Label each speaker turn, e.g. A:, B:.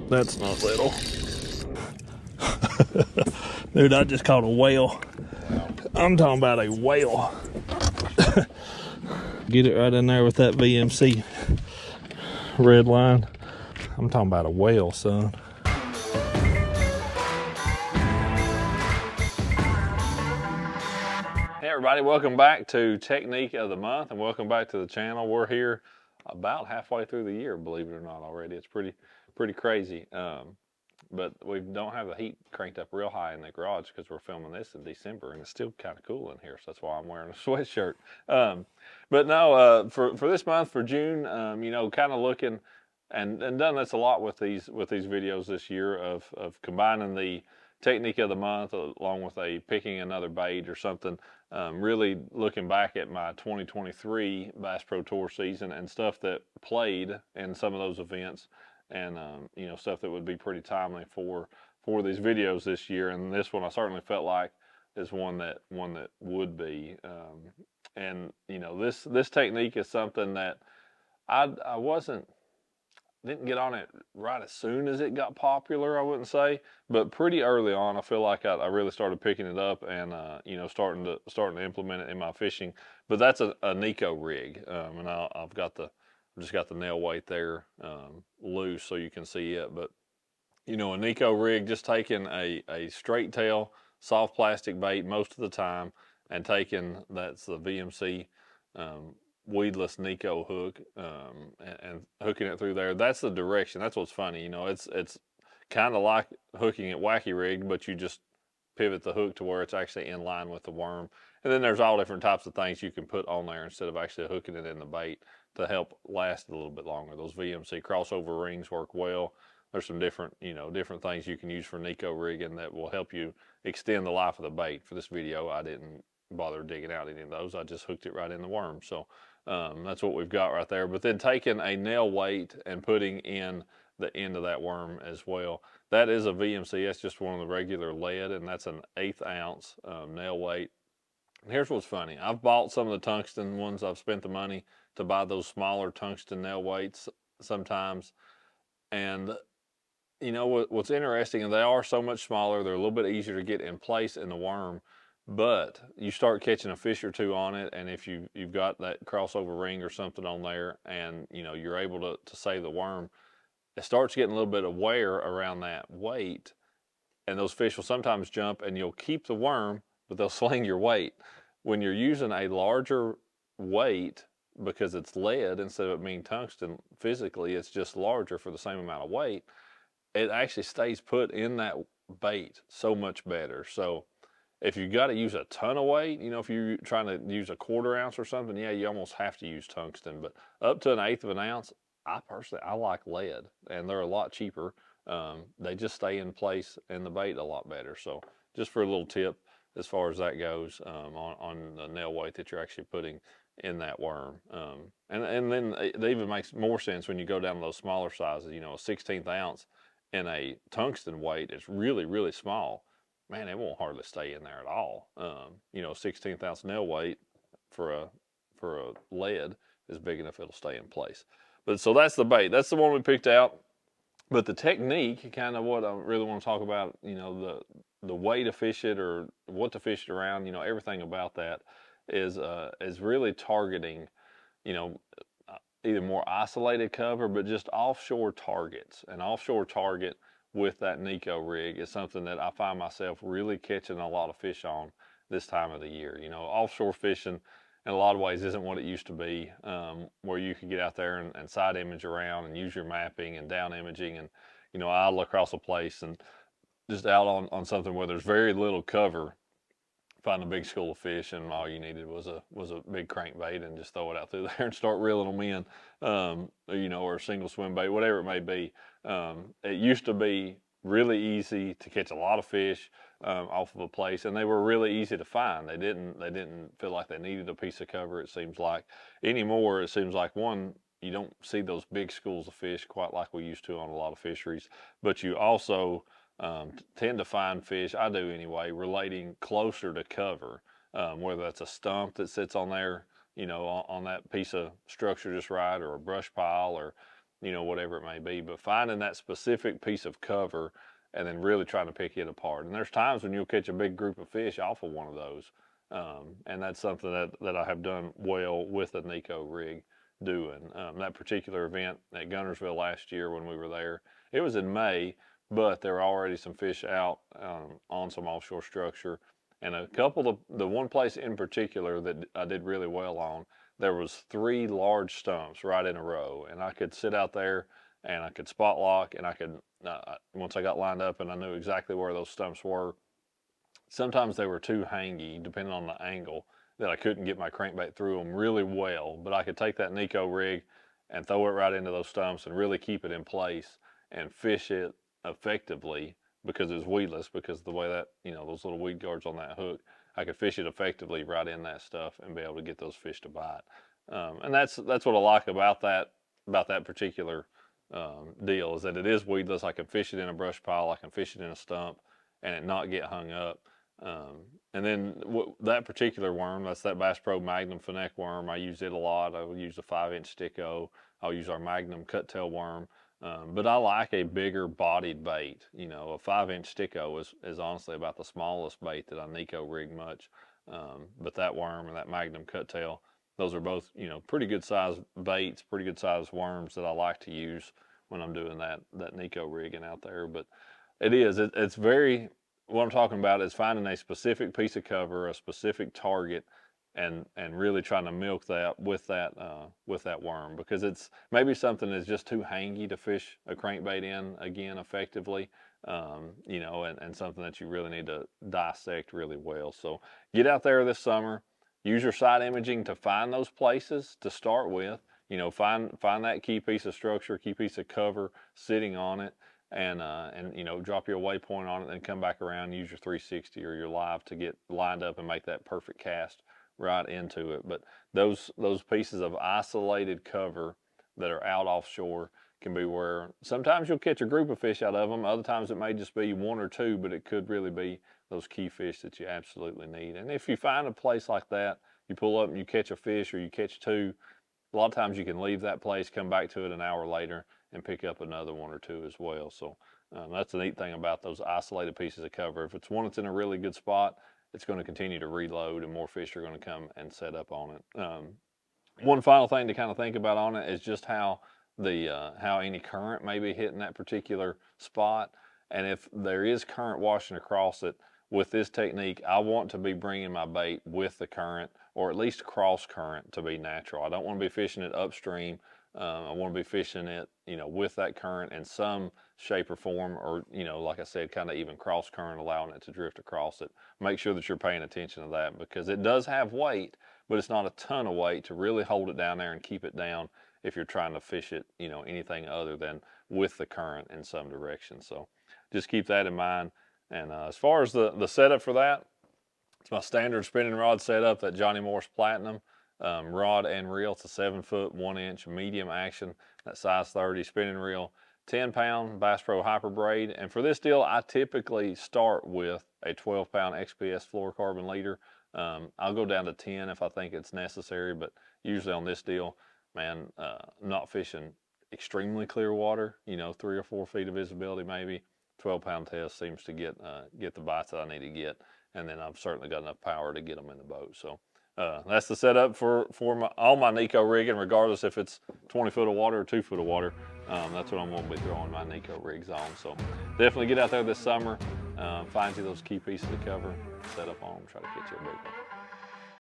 A: That's not little. Dude, I just caught a whale. I'm talking about a whale. Get it right in there with that VMC red line. I'm talking about a whale, son. Hey everybody, welcome back to Technique of the Month and welcome back to the channel. We're here about halfway through the year, believe it or not already. It's pretty crazy. But we don't have the heat cranked up real high in the garage because we're filming this in December and it's still kind of cool in here, so that's why I'm wearing a sweatshirt. But no, for this month, for June, you know, kind of looking and done this a lot with these videos this year of combining the technique of the month along with a picking another bait or something. Really looking back at my 2023 Bass Pro Tour season and stuff that played in some of those events, and you know, stuff that would be pretty timely for these videos this year. And this one I certainly felt like is one that would be. And you know, this technique is something that I didn't get on it right as soon as it got popular, I wouldn't say, but pretty early on, I feel like I really started picking it up and you know, starting to implement it in my fishing. But that's a Neko rig, and I've just got the nail weight there loose so you can see it. But you know, a Neko rig, just taking a straight tail soft plastic bait most of the time, and taking that's the VMC weedless Neko hook and hooking it through there. That's the direction. That's what's funny. You know, it's kind of like hooking it wacky rigged, but you just pivot the hook to where it's actually in line with the worm. And then there's all different types of things you can put on there instead of actually hooking it in the bait to help last a little bit longer. Those VMC crossover rings work well. There's some different things you can use for Neko rigging that will help you extend the life of the bait. For this video, I didn't bother digging out any of those. I just hooked it right in the worm. So that's what we've got right there. But then taking a nail weight and putting in the end of that worm as well. That is a VMC. That's just one of the regular lead, and that's an 1/8 ounce nail weight. And here's what's funny. I've bought some of the tungsten ones. I've spent the money to buy those smaller tungsten nail weights sometimes. And you know what's interesting, and they are so much smaller. They're a little bit easier to get in place in the worm. But you start catching a fish or two on it, and if you've got that crossover ring or something on there, and you know, you're able to save the worm, it starts getting a little bit of wear around that weight, and those fish will sometimes jump, and you'll keep the worm, but they'll sling your weight. When you're using a larger weight, because it's lead instead of it being tungsten, physically it's just larger for the same amount of weight, it actually stays put in that bait so much better. So if you got to use a ton of weight, you know, if you're trying to use a 1/4 ounce or something, yeah, you almost have to use tungsten. But up to an 1/8 of an ounce, I like lead, and they're a lot cheaper. They just stay in place in the bait a lot better. So just for a little tip as far as that goes, on the nail weight that you're actually putting in that worm. And then it even makes more sense when you go down to those smaller sizes. You know, a 1/16 ounce in a tungsten weight is really small. Man, it won't hardly stay in there at all. You know, 1/16 ounce nail weight for a lead is big enough it'll stay in place. But so that's the bait. That's the one we picked out. But the technique, kind of what I really want to talk about, you know, the way to fish it or what to fish it around, you know, everything about that is really targeting, you know, either more isolated cover, but just offshore targets. An offshore target with that Neko rig is something that I find myself really catching a lot of fish on this time of the year. You know, offshore fishing in a lot of ways isn't what it used to be, where you could get out there and side image around and use your mapping and down imaging and, you know, idle across a place and just out on something where there's very little cover, find a big school of fish, and all you needed was a big crankbait and just throw it out through there and start reeling them in, you know, or a single swim bait, whatever it may be. It used to be really easy to catch a lot of fish off of a place, and they were really easy to find. They didn't feel like they needed a piece of cover, it seems like. Anymore, it seems like, one, you don't see those big schools of fish quite like we used to on a lot of fisheries, but you also tend to find fish, I do anyway, relating closer to cover, whether that's a stump that sits on there, you know, on that piece of structure just right, or a brush pile, or you know, whatever it may be. But finding that specific piece of cover and then really trying to pick it apart. And there's times when you'll catch a big group of fish off of one of those. And that's something that I have done well with the Neko rig doing. That particular event at Guntersville last year when we were there, it was in May, but there were already some fish out on some offshore structure. And a couple of, the one place in particular that I did really well on, there was 3 large stumps right in a row. And I could sit out there and I could spot lock, and I could, once I got lined up and I knew exactly where those stumps were, sometimes they were too hangy, depending on the angle, that I couldn't get my crankbait through them really well. But I could take that Neko rig and throw it right into those stumps and really keep it in place and fish it effectively because it was weedless, because the way that, you know, those little weed guards on that hook, I could fish it effectively right in that stuff and be able to get those fish to bite. And that's what I like about that particular deal, is that it is weedless. I can fish it in a brush pile, I can fish it in a stump, and it not get hung up. And then that particular worm, that's that Bass Pro Magnum Finneck worm. I use it a lot. I will use a 5-inch Sticko. I'll use our Magnum Cuttail worm. But I like a bigger bodied bait. You know, a 5-inch Sticko is honestly about the smallest bait that I Neko rig much. But that worm and that Magnum Cuttail, those are both, you know, pretty good size baits, pretty good size worms that I like to use when I'm doing that Neko rigging out there. But it's very, what I'm talking about is finding a specific piece of cover, a specific target, and really trying to milk that with that worm, because it's maybe something that's just too hangy to fish a crankbait in again effectively, you know, and something that you really need to dissect really well. So get out there this summer, use your side imaging to find those places to start with. You know, find that key piece of structure, key piece of cover sitting on it, and you know, drop your waypoint on it, then come back around, use your 360 or your live to get lined up and make that perfect cast right into it. But those pieces of isolated cover that are out offshore can be where sometimes you'll catch a group of fish out of them. Other times it may just be 1 or 2, but it could really be those key fish that you absolutely need. And if you find a place like that, you pull up and you catch a fish or you catch 2, a lot of times you can leave that place, come back to it an hour later, and pick up another 1 or 2 as well. So that's the neat thing about those isolated pieces of cover. If it's one that's in a really good spot, it's going to continue to reload and more fish are going to come and set up on it. One final thing to kind of think about on it is just how any current may be hitting that particular spot. And if there is current washing across it, with this technique, I want to be bringing my bait with the current, or at least cross current, to be natural. I don't want to be fishing it upstream. I want to be fishing it, you know, with that current in some shape or form, or, you know, like I said, kind of even cross current, allowing it to drift across it. Make sure that you're paying attention to that, because it does have weight, but it's not a ton of weight to really hold it down there and keep it down if you're trying to fish it, you know, anything other than with the current in some direction. So just keep that in mind. And as far as the setup for that, it's my standard spinning rod setup, that Johnny Morris Platinum rod and reel. It's a 7-foot, 1-inch medium action, that size 30 spinning reel, 10-pound Bass Pro Hyper Braid. And for this deal, I typically start with a 12-pound XPS fluorocarbon leader. I'll go down to 10 if I think it's necessary, but usually on this deal, man, not fishing extremely clear water, you know, 3 or 4 feet of visibility maybe. 12-pound test seems to get the bites that I need to get, and then I've certainly got enough power to get them in the boat. So that's the setup for all my Neko rigging, regardless if it's 20 foot of water or 2 foot of water. That's what I'm going to be throwing my Neko rigs on. So definitely get out there this summer, find you those key pieces of cover, set up on them, try to catch you a big one.